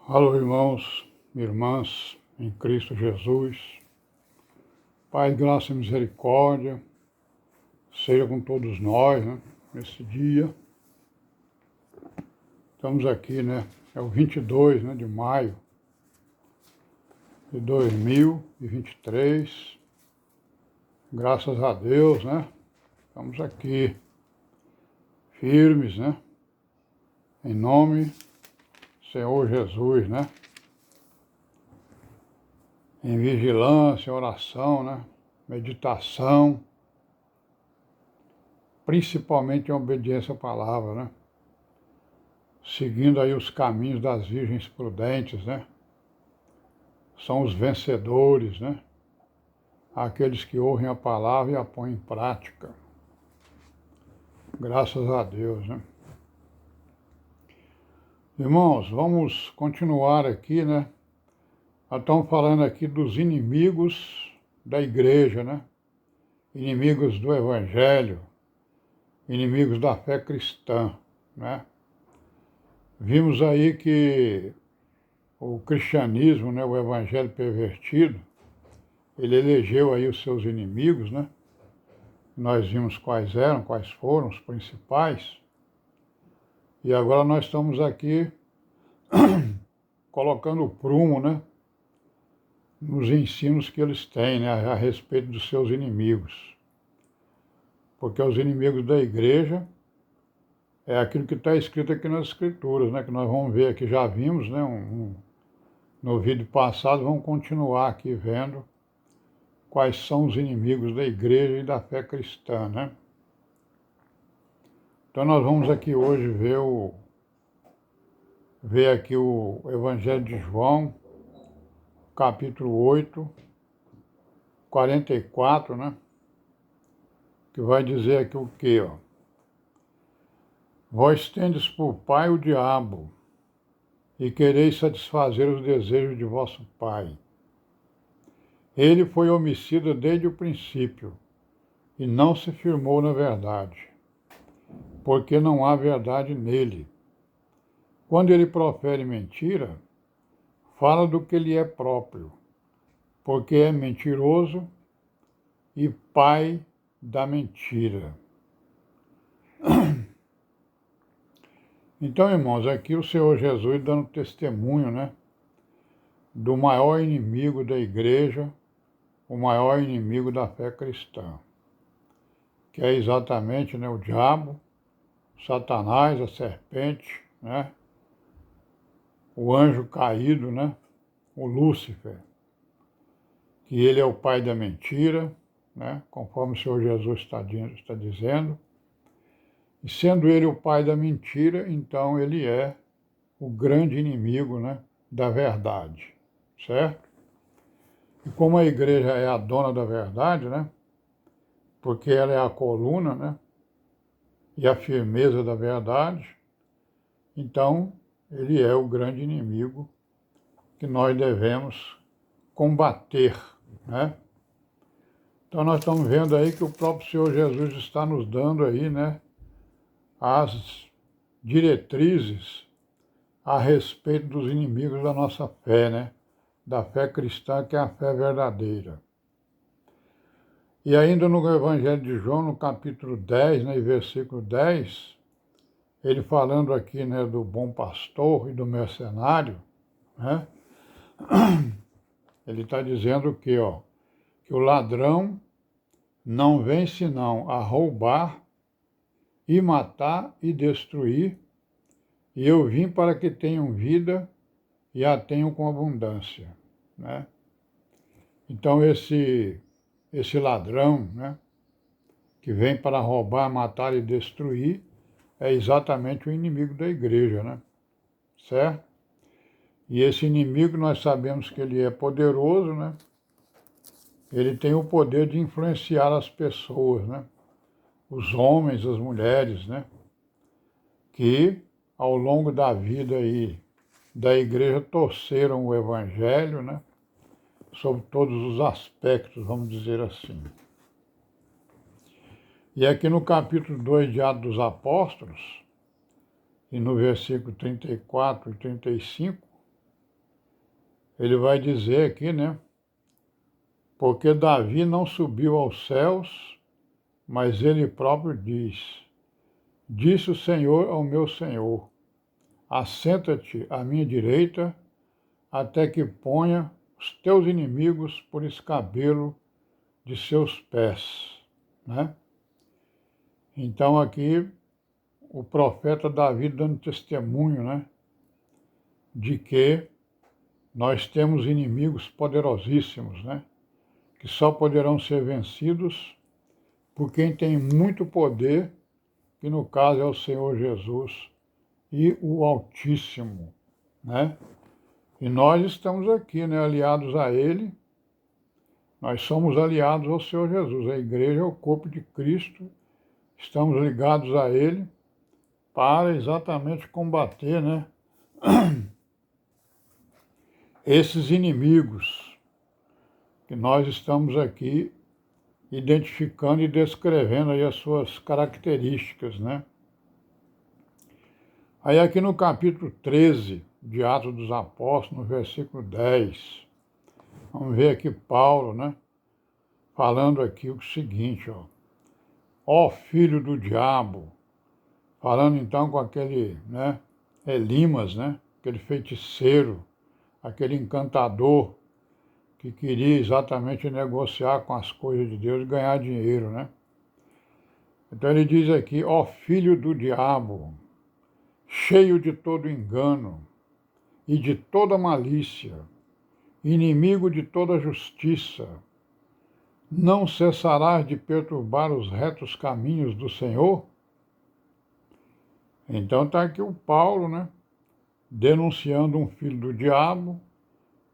Alô, irmãos e irmãs em Cristo Jesus. Pai, graça e misericórdia seja com todos nós, né? Nesse dia. Estamos aqui, né? É o 22, né, de maio de 2023. Graças a Deus, né? Estamos aqui firmes, né? Em nome do Senhor Jesus, né? Em vigilância, oração, né? Meditação, principalmente em obediência à palavra, né? Seguindo aí os caminhos das virgens prudentes, né? São os vencedores, né? Aqueles que ouvem a palavra e a põem em prática. Graças a Deus, né? Irmãos, vamos continuar aqui, né? Nós estamos falando aqui dos inimigos da igreja, né? Inimigos do evangelho, inimigos da fé cristã, né? Vimos aí que o cristianismo, né, o evangelho pervertido, ele elegeu aí os seus inimigos, né? Nós vimos quais eram, quais foram os principais. E agora nós estamos aqui colocando o prumo, né? Nos ensinos que eles têm, né, a respeito dos seus inimigos. Porque os inimigos da igreja é aquilo que está escrito aqui nas escrituras, né? Que nós vamos ver aqui, já vimos, né? No vídeo passado, vamos continuar aqui vendo quais são os inimigos da igreja e da fé cristã, né? Então nós vamos aqui hoje ver aqui o Evangelho de João, capítulo 8, 44, né? Que vai dizer aqui o quê, ó? Vós tendes por pai o diabo, e quereis satisfazer os desejos de vosso pai. Ele foi homicida desde o princípio, e não se firmou na verdade, porque não há verdade nele. Quando ele profere mentira, fala do que lhe é próprio, porque é mentiroso e pai da mentira. Então, irmãos, aqui o Senhor Jesus dando testemunho, né, do maior inimigo da igreja, o maior inimigo da fé cristã, que é exatamente, né, o diabo, Satanás, a serpente, né, o anjo caído, né, o Lúcifer, que ele é o pai da mentira, né, conforme o Senhor Jesus está dizendo. E sendo ele o pai da mentira, então ele é o grande inimigo, né, da verdade, certo? E como a igreja é a dona da verdade, né, porque ela é a coluna, né, e a firmeza da verdade, então ele é o grande inimigo que nós devemos combater, né? Então nós estamos vendo aí que o próprio Senhor Jesus está nos dando aí, né, as diretrizes a respeito dos inimigos da nossa fé, né? Da fé cristã, que é a fé verdadeira. E ainda no Evangelho de João, no capítulo 10, né, versículo 10, ele falando aqui, né, do bom pastor e do mercenário, né? Ele está dizendo que, ó, que o ladrão não vem senão a roubar e matar e destruir, e eu vim para que tenham vida e a tenham com abundância, né? Então esse ladrão, né, que vem para roubar, matar e destruir, é exatamente o inimigo da igreja, né? Certo? E esse inimigo nós sabemos que ele é poderoso, né? Ele tem o poder de influenciar as pessoas, né? Os homens, as mulheres, né? Que ao longo da vida aí da igreja torceram o evangelho, né? Sobre todos os aspectos, vamos dizer assim. E aqui no capítulo 2 de Atos dos Apóstolos, e no versículo 34 e 35, ele vai dizer aqui, né? Porque Davi não subiu aos céus, mas ele próprio diz: Disse o Senhor ao meu Senhor: Assenta-te à minha direita, até que ponha os teus inimigos por escabelo de seus pés, né? Então aqui o profeta Davi dando testemunho, né, de que nós temos inimigos poderosíssimos, né, que só poderão ser vencidos por quem tem muito poder, que no caso é o Senhor Jesus e o Altíssimo, né? E nós estamos aqui, né, aliados a Ele. Nós somos aliados ao Senhor Jesus. A igreja é o corpo de Cristo. Estamos ligados a Ele para exatamente combater, né, esses inimigos que nós estamos aqui identificando e descrevendo aí as suas características, né? Aí aqui no capítulo 13 de Atos dos Apóstolos, no versículo 10, vamos ver aqui Paulo, né, falando aqui o seguinte, ó filho do diabo, falando então com aquele, né, Elimas, né, aquele feiticeiro, aquele encantador que queria exatamente negociar com as coisas de Deus e ganhar dinheiro, né? Então ele diz aqui, ó filho do diabo, cheio de todo engano e de toda malícia, inimigo de toda justiça, não cessarás de perturbar os retos caminhos do Senhor? Então está aqui o Paulo, né, denunciando um filho do diabo,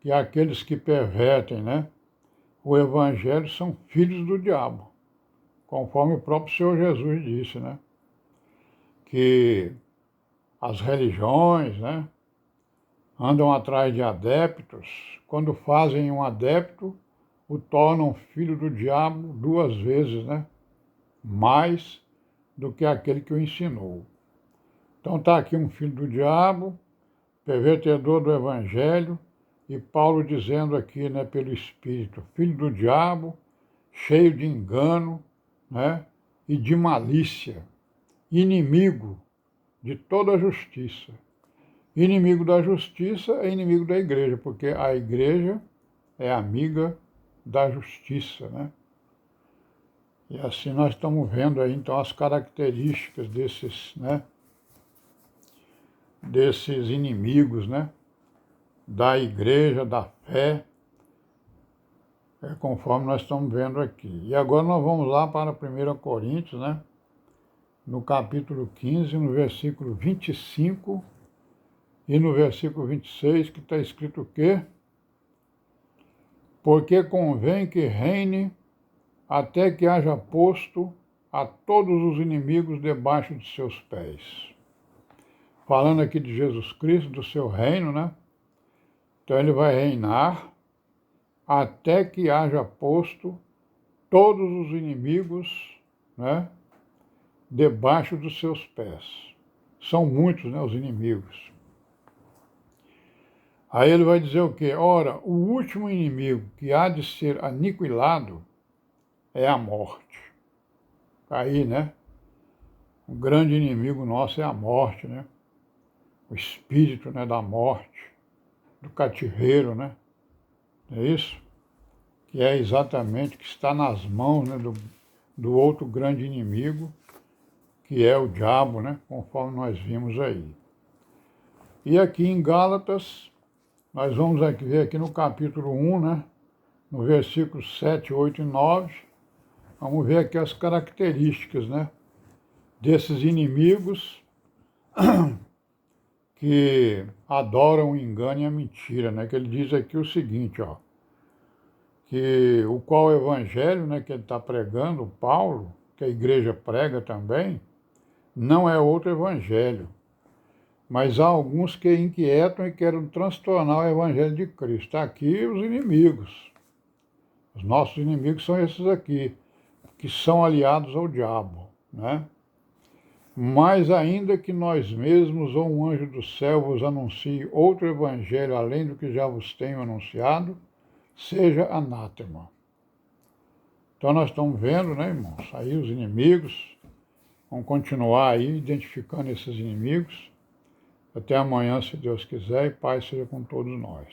que aqueles que pervertem, né, o evangelho são filhos do diabo, conforme o próprio Senhor Jesus disse, né, que as religiões, né, andam atrás de adeptos, quando fazem um adepto, o tornam filho do diabo 2 vezes, né, mais do que aquele que o ensinou. Então está aqui um filho do diabo, pervertedor do evangelho, e Paulo dizendo aqui, né, pelo Espírito, filho do diabo, cheio de engano, né, e de malícia, inimigo de toda a justiça. Inimigo da justiça é inimigo da igreja, porque a igreja é amiga da justiça, né? E assim nós estamos vendo aí então as características desses, né, desses inimigos, né, da igreja, da fé, conforme nós estamos vendo aqui. E agora nós vamos lá para 1 Coríntios, né, no capítulo 15, no versículo 25 e no versículo 26, que está escrito o quê? Porque convém que reine até que haja posto a todos os inimigos debaixo de seus pés. Falando aqui de Jesus Cristo, do seu reino, né? Então ele vai reinar até que haja posto todos os inimigos, né, debaixo dos seus pés. São muitos, né, os inimigos. Aí ele vai dizer o quê? Ora, o último inimigo que há de ser aniquilado é a morte. Aí, né? O grande inimigo nosso é a morte, né? O espírito, né, da morte, do cativeiro, né? É isso? Que é exatamente que está nas mãos, né, do outro grande inimigo, que é o diabo, né? Conforme nós vimos aí. E aqui em Gálatas, nós vamos aqui ver aqui no capítulo 1, né? No versículo 7, 8 e 9, vamos ver aqui as características, né, desses inimigos que adoram o engano e a mentira, né? Que ele diz aqui o seguinte, ó, que o qual evangelho, né, que ele está pregando, Paulo, que a igreja prega também, não é outro evangelho, mas há alguns que inquietam e querem transtornar o evangelho de Cristo. Tá aqui os inimigos. Os nossos inimigos são esses aqui, que são aliados ao diabo, né? Mas ainda que nós mesmos ou um anjo do céu vos anuncie outro evangelho além do que já vos tenho anunciado, seja anátema. Então nós estamos vendo, né, irmãos, aí os inimigos, vamos continuar aí identificando esses inimigos. Até amanhã, se Deus quiser, e paz seja com todos nós.